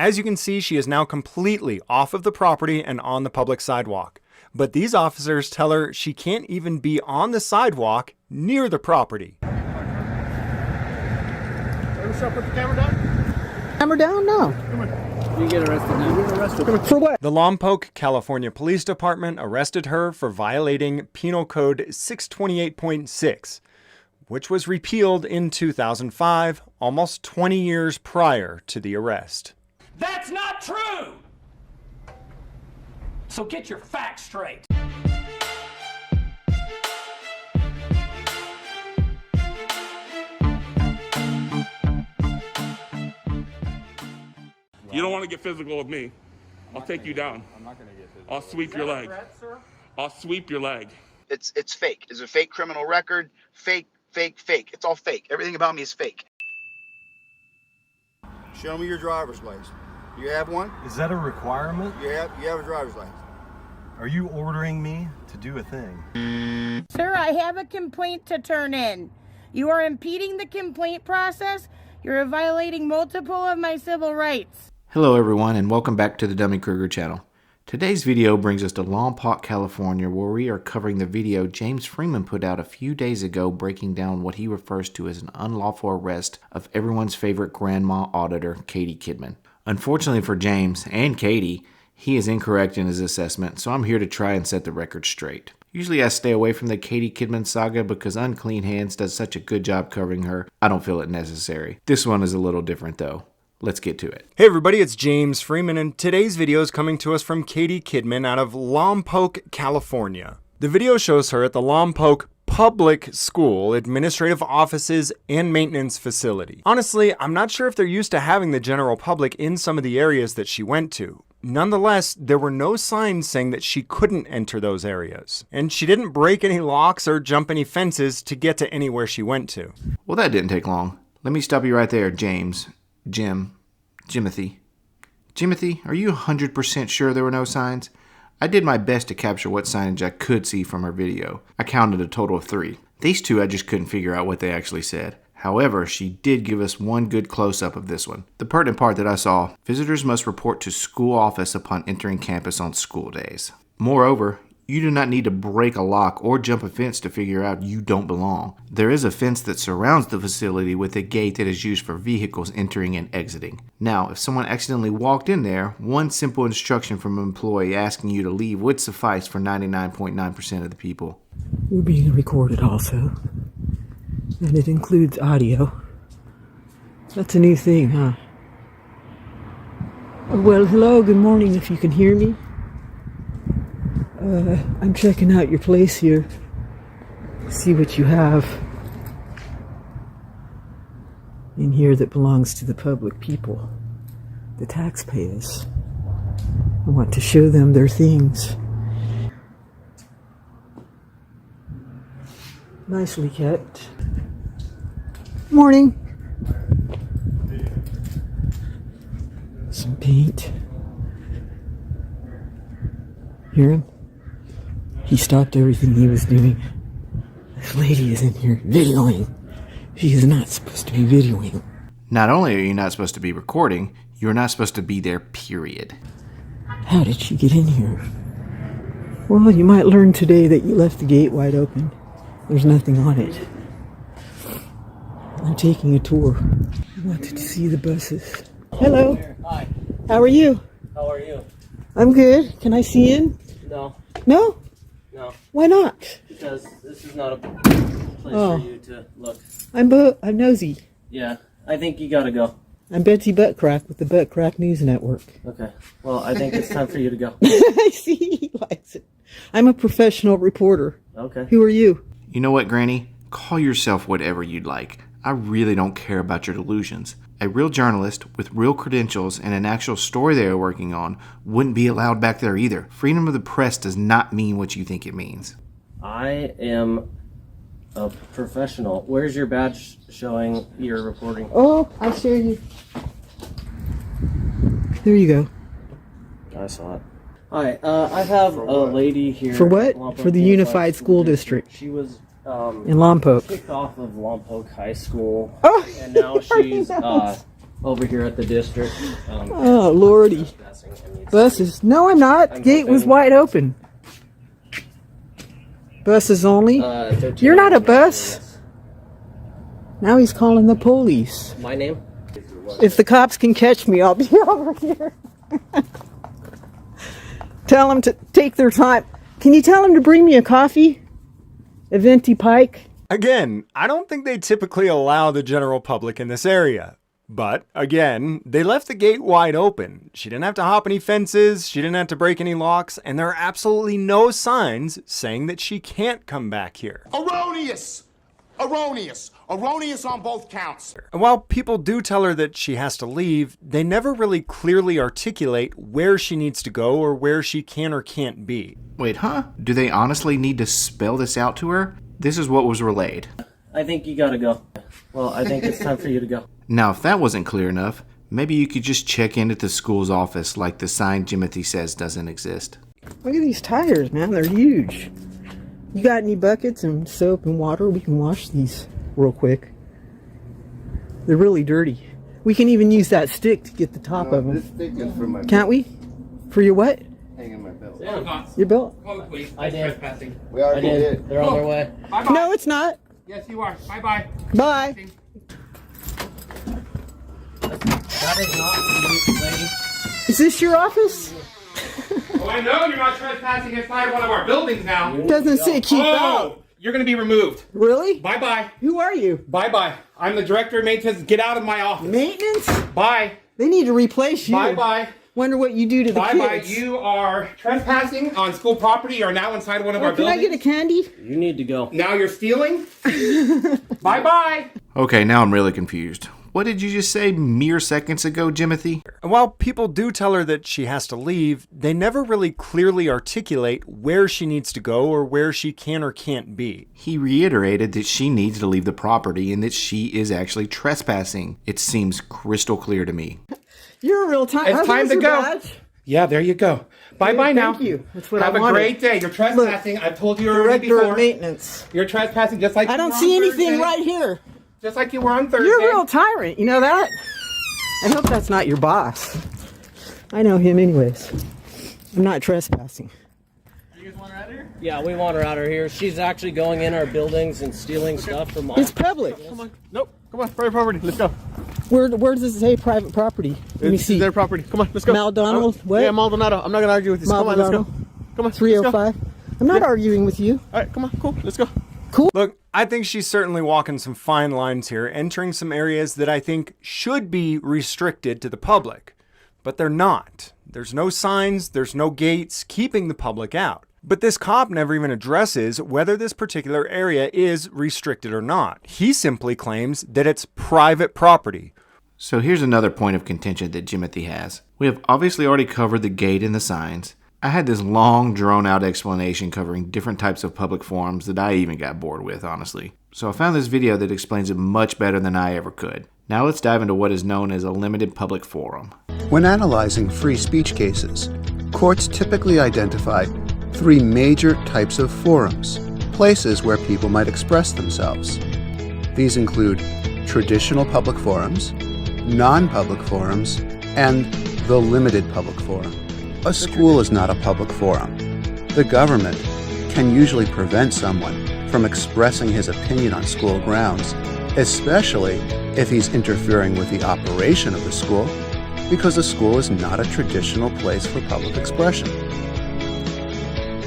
As you can see, she is now completely off of the property and on the public sidewalk. But these officers tell her she can't even be on the sidewalk near the property. Put the camera down? Camera down? No. You get arrested now. You get arrested. For what? The Lompoc, California Police Department arrested her for violating Penal Code 628.6, which was repealed in 2005, almost 20 years prior to the arrest. That's not true! So get your facts straight. You don't want to get physical with me. I'll take you down. I'm not going to get physical. I'll sweep your leg. I'll sweep your leg. It's fake. It's a fake criminal record. Fake. It's all fake. Everything about me is fake. Show me your driver's license. You have one? Is that a requirement? You have a driver's license. Are you ordering me to do a thing? Sir, I have a complaint to turn in. You are impeding the complaint process. You're violating multiple of my civil rights. Hello everyone and welcome back to the Thedummykruger channel. Today's video brings us to Lompoc, California, where we are covering the video James Freeman put out a few days ago breaking down what he refers to as an unlawful arrest of everyone's favorite grandma auditor, Katie Kidman. Unfortunately for James and Katie, he is incorrect in his assessment, so I'm here to try and set the record straight. Usually I stay away from the Katie Kidman saga because Unclean Hands does such a good job covering her, I don't feel it necessary. This one is a little different though. Let's get to it. Hey everybody, it's James Freeman, and today's video is coming to us from Katie Kidman out of Lompoc, California. The video shows her at the Lompoc Public School, administrative offices, and maintenance facility. Honestly, I'm not sure if they're used to having the general public in some of the areas that she went to. Nonetheless, there were no signs saying that she couldn't enter those areas. And she didn't break any locks or jump any fences to get to anywhere she went to. Well, that didn't take long. Let me stop you right there, Jimothy, are you 100% sure there were no signs? I did my best to capture what signage I could see from her video. I counted a total of 3. These 2 I just couldn't figure out what they actually said. However, she did give us one good close-up of this one. The pertinent part that I saw, visitors must report to school office upon entering campus on school days. Moreover, you do not need to break a lock or jump a fence to figure out you don't belong. There is a fence that surrounds the facility with a gate that is used for vehicles entering and exiting. Now, if someone accidentally walked in there, one simple instruction from an employee asking you to leave would suffice for 99.9% of the people. We're being recorded also, and it includes audio. That's a new thing, huh? Well, hello, good morning, if you can hear me. I'm checking out your place here. See what you have in here that belongs to the public people, the taxpayers. I want to show them their things. Nicely kept. Morning. Some paint. Hear him? He stopped everything he was doing. This lady is in here videoing. She is not supposed to be videoing. Not only are you not supposed to be recording, you're not supposed to be there, period. How did she get in here? Well, you might learn today that you left the gate wide open. There's nothing on it. I'm taking a tour. I wanted to see the buses. Hello. Hi. How are you? How are you? I'm good. Can I see in? No. No? No. Why not? Because this is not a place for you to look. I'm nosy. Yeah. I think you gotta go. I'm Betsy Buttcrack with the Buttcrack News Network. Okay. Well, I think it's time for you to go. I see he likes it. I'm a professional reporter. Okay. Who are you? You know what, Granny? Call yourself whatever you'd like. I really don't care about your delusions. A real journalist with real credentials and an actual story they are working on wouldn't be allowed back there either. Freedom of the press does not mean what you think it means. I am a professional. Where's your badge showing your reporting? Oh, I'll show you. There you go. I saw it. Hi, I have a lady here. For what? Lompoc For the Unified School District. She was in Lompoc. kicked off of Lompoc High School. Oh, and now she's nice. over here at the district. Oh, Lordy. Buses. No, I'm not. Gate was wide open. Buses only. You're not a bus. Now he's calling the police. My name? If the cops can catch me, I'll be over here. Tell them to take their time. Can you tell them to bring me a coffee? A venti pike? Again, I don't think they typically allow the general public in this area. But, again, they left the gate wide open. She didn't have to hop any fences, she didn't have to break any locks, and there are absolutely no signs saying that she can't come back here. Erroneous! Erroneous! Erroneous on both counts. And while people do tell her that she has to leave, they never really clearly articulate where she needs to go or where she can or can't be. Wait, huh? Do they honestly need to spell this out to her? This is what was relayed. I think you gotta go. Well, I think it's time for you to go. Now, if that wasn't clear enough, maybe you could just check in at the school's office like the sign Jimothy says doesn't exist. Look at these tires, man. They're huge. You got any buckets and soap and water? We can wash these real quick. They're really dirty. We can even use that stick to get the top of them. This stick is for my Can't we? For your what? hanging my belt. Your belt? I did. We I already did. did. They're on their way. Bye-bye. No, it's not. Yes, you are. Bye-bye. Bye. That is not you, lady. Is this your office? Oh, I know you're not trespassing inside one of our buildings now. Doesn't say keep out. You're going to be removed. Really? Bye-bye. Who are you? Bye-bye. I'm the director of maintenance. Get out of my office. Maintenance? Bye. They need to replace you. Bye-bye. Wonder what you do to the Bye-bye. kids. You are trespassing on school property. You are now inside one of our Can I buildings. get a candy? You need to go. Now you're stealing. Bye-bye. Okay, now I'm really confused. What did you just say mere seconds ago, Jimothy? And while people do tell her that she has to leave, they never really clearly articulate where she needs to go or where she can or can't be. He reiterated that she needs to leave the property and that she is actually trespassing. It seems crystal clear to me. You're a real time. It's time to go. Yeah, there you go. Bye-bye now. Thank you. That's what Have I a wanted. great day. You're trespassing. I've told you already Director before. of maintenance. You're trespassing just like I you don't were see on anything Thursday. right here. Just like you were on Thursday. You're a real tyrant. You know that? I hope that's not your boss. I know him anyways. I'm not trespassing. You guys want her out of here? Yeah, we want her out of here. She's actually going in our buildings and stealing stuff from It's public. Come on. Nope. Come on. Private property. Let's go. Where does it say private property? Let me This see. is their property. Come on. Let's go. Maldonado? What? Yeah, Maldonado. I'm not going to argue with you. Come on. Let's go. Come on. 305. I'm not arguing with you. All right. Come on. Cool. Let's go. Look, I think she's certainly walking some fine lines here, entering some areas that I think should be restricted to the public. But they're not. There's no signs, there's no gates keeping the public out. But this cop never even addresses whether this particular area is restricted or not. He simply claims that it's private property. So here's another point of contention that Jimothy has. We have obviously already covered the gate and the signs. I had this long, drawn-out explanation covering different types of public forums that I even got bored with, honestly. So I found this video that explains it much better than I ever could. Now let's dive into what is known as a limited public forum. When analyzing free speech cases, courts typically identify three major types of forums, places where people might express themselves. These include traditional public forums, non-public forums, and the limited public forum. A school is not a public forum. The government can usually prevent someone from expressing his opinion on school grounds, especially if he's interfering with the operation of the school, because a school is not a traditional place for public expression.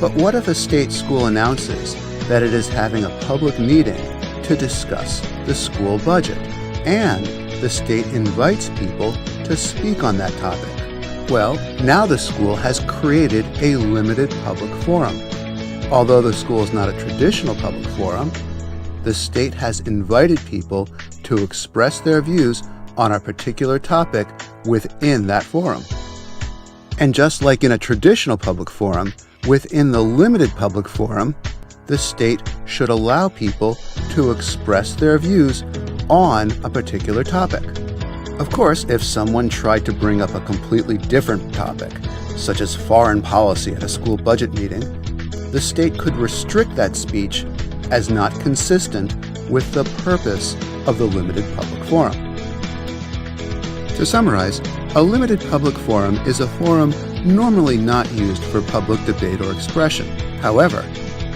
But what if a state school announces that it is having a public meeting to discuss the school budget, and the state invites people to speak on that topic? Well, now the school has created a limited public forum. Although the school is not a traditional public forum, the state has invited people to express their views on a particular topic within that forum. And just like in a traditional public forum, within the limited public forum, the state should allow people to express their views on a particular topic. Of course, if someone tried to bring up a completely different topic, such as foreign policy at a school budget meeting, the state could restrict that speech as not consistent with the purpose of the limited public forum. To summarize, a limited public forum is a forum normally not used for public debate or expression. However,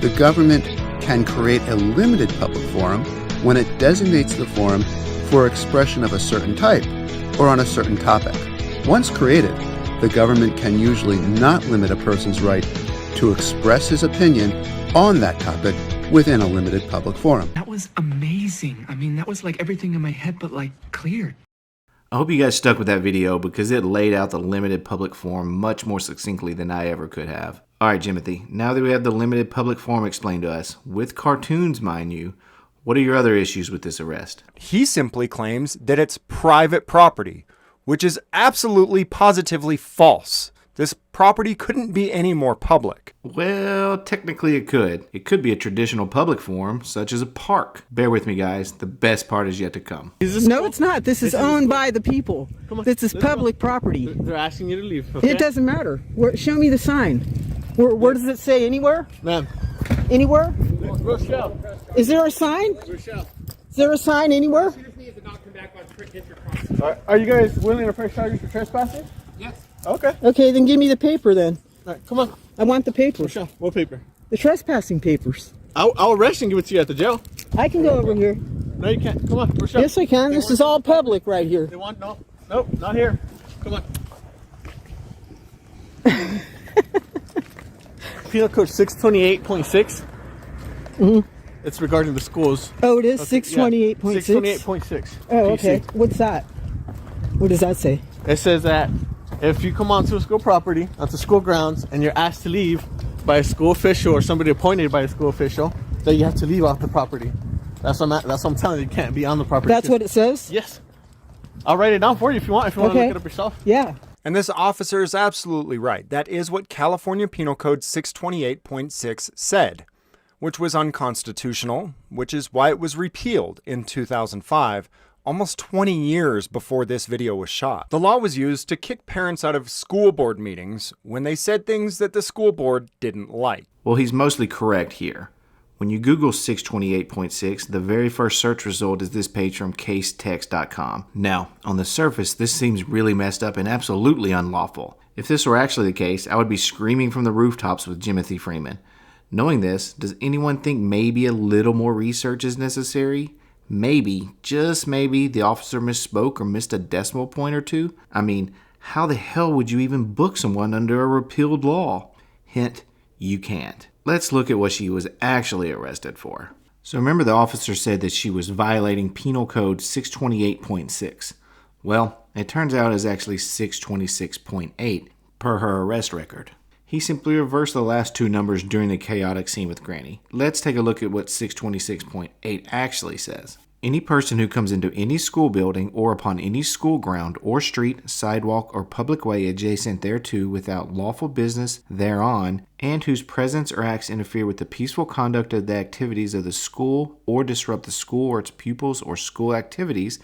the government can create a limited public forum when it designates the forum for expression of a certain type or on a certain topic. Once created, the government can usually not limit a person's right to express his opinion on that topic within a limited public forum. That was amazing. I mean, that was like everything in my head, but like cleared. I hope you guys stuck with that video because it laid out the limited public forum much more succinctly than I ever could have. Alright, Jimothy, now that we have the limited public forum explained to us, with cartoons, mind you, what are your other issues with this arrest? He simply claims that it's private property, which is absolutely positively false. This property couldn't be any more public. Well, technically it could. It could be a traditional public forum, such as a park. Bear with me, guys. The best part is yet to come. No, it's not. This is owned by the people. This is public property. They're asking you to leave. Okay? It doesn't matter. Show me the sign. Where does it say? Anywhere? Ma'am. Anywhere? Rochelle. Is there a sign? Rochelle. Is there a sign anywhere? Are you guys willing to press charges for trespassing? Yes. Okay. Okay, then give me the paper then. All right, come on. I want the papers. Rochelle, what paper? The trespassing papers. I'll arrest you and give it to you at the jail. I can go over here. No, you can't. Come on, Rochelle. Yes, I can. This is all public right here. They want no. Nope, not here. Come on. Penal Code 628.6. Mm-hmm. It's regarding the schools. Oh, it is 628.6? 628.6. Oh, okay. What's that? What does that say? It says that if you come onto a school property, onto school grounds, and you're asked to leave by a school official or somebody appointed by a school official, that you have to leave off the property. That's what I'm telling you. You can't be on the property. That's what it says? Yes. I'll write it down for you if you want. If you want to look it up yourself. Yeah. And this officer is absolutely right. That is what California Penal Code 628.6 said, which was unconstitutional, which is why it was repealed in 2005, almost 20 years before this video was shot. The law was used to kick parents out of school board meetings when they said things that the school board didn't like. Well, he's mostly correct here. When you Google 628.6, the very first search result is this page from casetext.com. Now, on the surface, this seems really messed up and absolutely unlawful. If this were actually the case, I would be screaming from the rooftops with Jimothy Freeman. Knowing this, does anyone think maybe a little more research is necessary? Maybe, just maybe, the officer misspoke or missed a decimal point or two? I mean, how the hell would you even book someone under a repealed law? Hint, you can't. Let's look at what she was actually arrested for. So remember the officer said that she was violating Penal Code 628.6. Well, it turns out it's actually 626.8 per her arrest record. He simply reversed the last two numbers during the chaotic scene with Granny. Let's take a look at what 626.8 actually says. Any person who comes into any school building or upon any school ground or street, sidewalk, or public way adjacent thereto without lawful business thereon, and whose presence or acts interfere with the peaceful conduct of the activities of the school or disrupt the school or its pupils or school activities,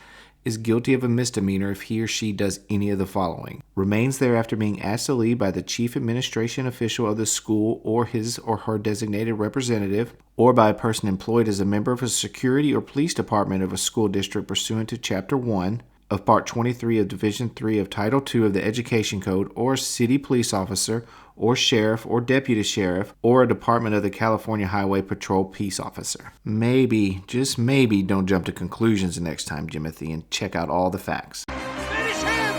is guilty of a misdemeanor if he or she does any of the following. Remains there after being asked to leave by the chief administration official of the school or his or her designated representative, or by a person employed as a member of a security or police department of a school district pursuant to Chapter 1 of Part 23 of Division 3 of Title 2 of the Education Code, or a city police officer, or sheriff, or deputy sheriff, or a Department of the California Highway Patrol peace officer. Maybe, just maybe, don't jump to conclusions the next time, Jimothy, and check out all the facts. Finish him!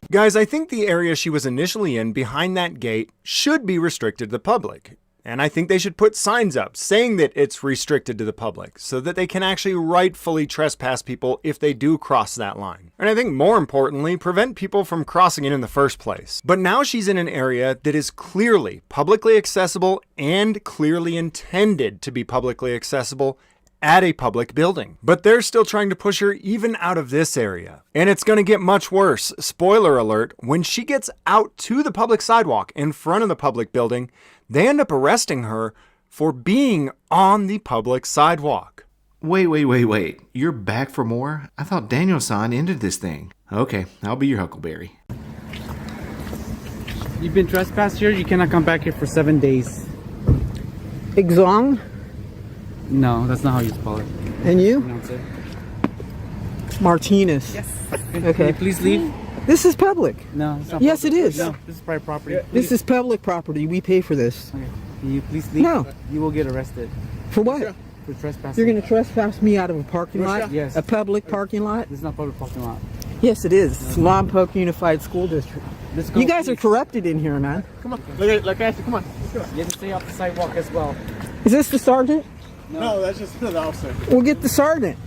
Guys, I think the area she was initially in behind that gate should be restricted to the public. And I think they should put signs up saying that it's restricted to the public so that they can actually rightfully trespass people if they do cross that line. And I think more importantly, prevent people from crossing it in the first place. But now she's in an area that is clearly publicly accessible and clearly intended to be publicly accessible at a public building. But they're still trying to push her even out of this area. And it's going to get much worse. Spoiler alert, when she gets out to the public sidewalk in front of the public building, they end up arresting her for being on the public sidewalk. Wait. You're back for more? I thought Daniel-san ended this thing. Okay, I'll be your huckleberry. You've been trespassed here. You cannot come back here for 7 days. Exong? No, that's not how you spell it. And you? Pronounce it. Martinez. Yes. Okay. Can you please leave? This is public. No, it's not Yes, public. it is. No, this is private property. This is public property. We pay for this. Okay. Can you please leave? No. You will get arrested. For what? For trespassing. You're going to trespass me out of a parking lot? Yes. A public parking lot? This is not public parking lot. Yes, it is. It's Lompoc Unified School District. Let's go, You guys please. are corrupted in here, man. Come on. Look at you. Come on. You have to stay off the sidewalk as well. Is this the sergeant? No, that's just the officer. We'll get the sergeant.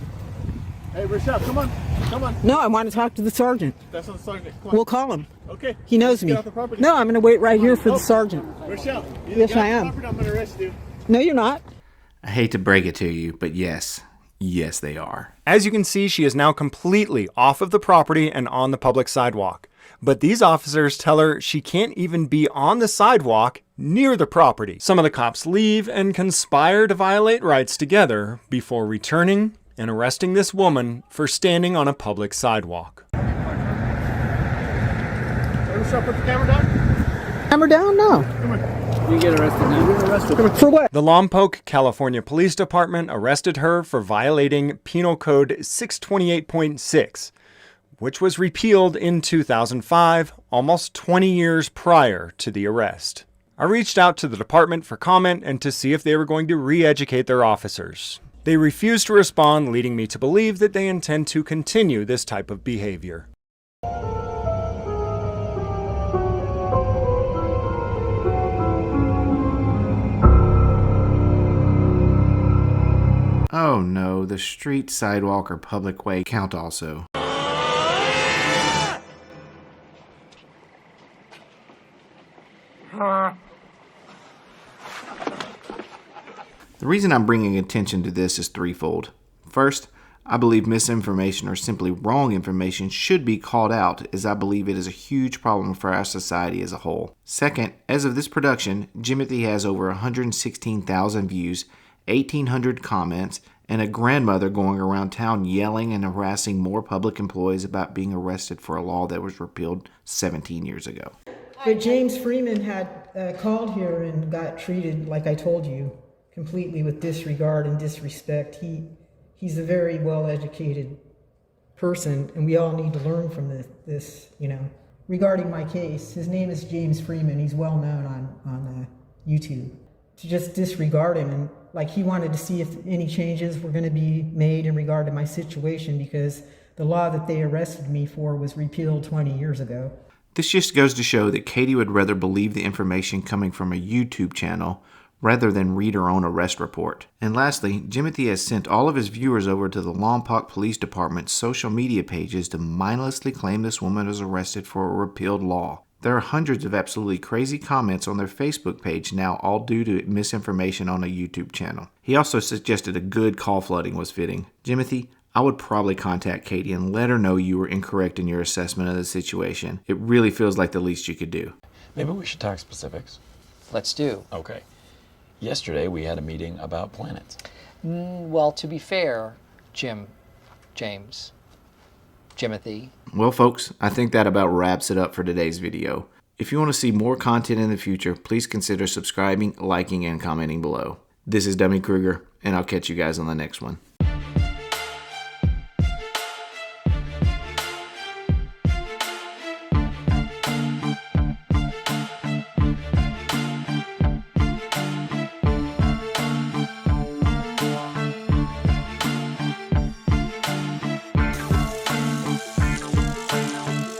Hey, Rochelle, come on. Come on. No, I want to talk to the sergeant. That's not the sergeant. Come on. We'll call him. Okay. He knows me. Get off the property. No, I'm going to wait right here for the sergeant. Rochelle, you Yes, get off I the am. property, I'm going to arrest you. No, you're not. I hate to break it to you, but yes, they are. As you can see, she is now completely off of the property and on the public sidewalk. But these officers tell her she can't even be on the sidewalk near the property. Some of the cops leave and conspire to violate rights together before returning and arresting this woman for standing on a public sidewalk. Hey, Rochelle, put the camera down. Camera down? No. Come on. You get arrested now. You're arrested. For what? The Lompoc, California Police Department arrested her for violating Penal Code 628.6, which was repealed in 2005, almost 20 years prior to the arrest. I reached out to the department for comment and to see if they were going to re-educate their officers. They refused to respond, leading me to believe that they intend to continue this type of behavior. Oh no, the street, sidewalk, or public way count also. The reason I'm bringing attention to this is threefold. First, I believe misinformation or simply wrong information should be called out, as I believe it is a huge problem for our society as a whole. Second, as of this production, Jimothy has over 116,000 views, 1,800 comments, and a grandmother going around town yelling and harassing more public employees about being arrested for a law that was repealed 17 years ago. But James Freeman had called here and got treated, like I told you, completely with disregard and disrespect. He's a very well-educated person, and we all need to learn from this, you know. Regarding my case, his name is James Freeman. He's well known on YouTube. To just disregard him, and like he wanted to see if any changes were going to be made in regard to my situation, because the law that they arrested me for was repealed 20 years ago. This just goes to show that Katie would rather believe the information coming from a YouTube channel rather than read her own arrest report. And lastly, Jimothy has sent all of his viewers over to the Lompoc Police Department's social media pages to mindlessly claim this woman was arrested for a repealed law. There are hundreds of absolutely crazy comments on their Facebook page now, all due to misinformation on a YouTube channel. He also suggested a good call flooding was fitting. Jimothy, I would probably contact Katie and let her know you were incorrect in your assessment of the situation. It really feels like the least you could do. Maybe we should talk specifics. Let's do. Okay. Yesterday we had a meeting about planets. Well, to be fair, James, Jimothy. Well, folks, I think that about wraps it up for today's video. If you want to see more content in the future, please consider subscribing, liking, and commenting below. This is Thedummykruger, and I'll catch you guys on the next one.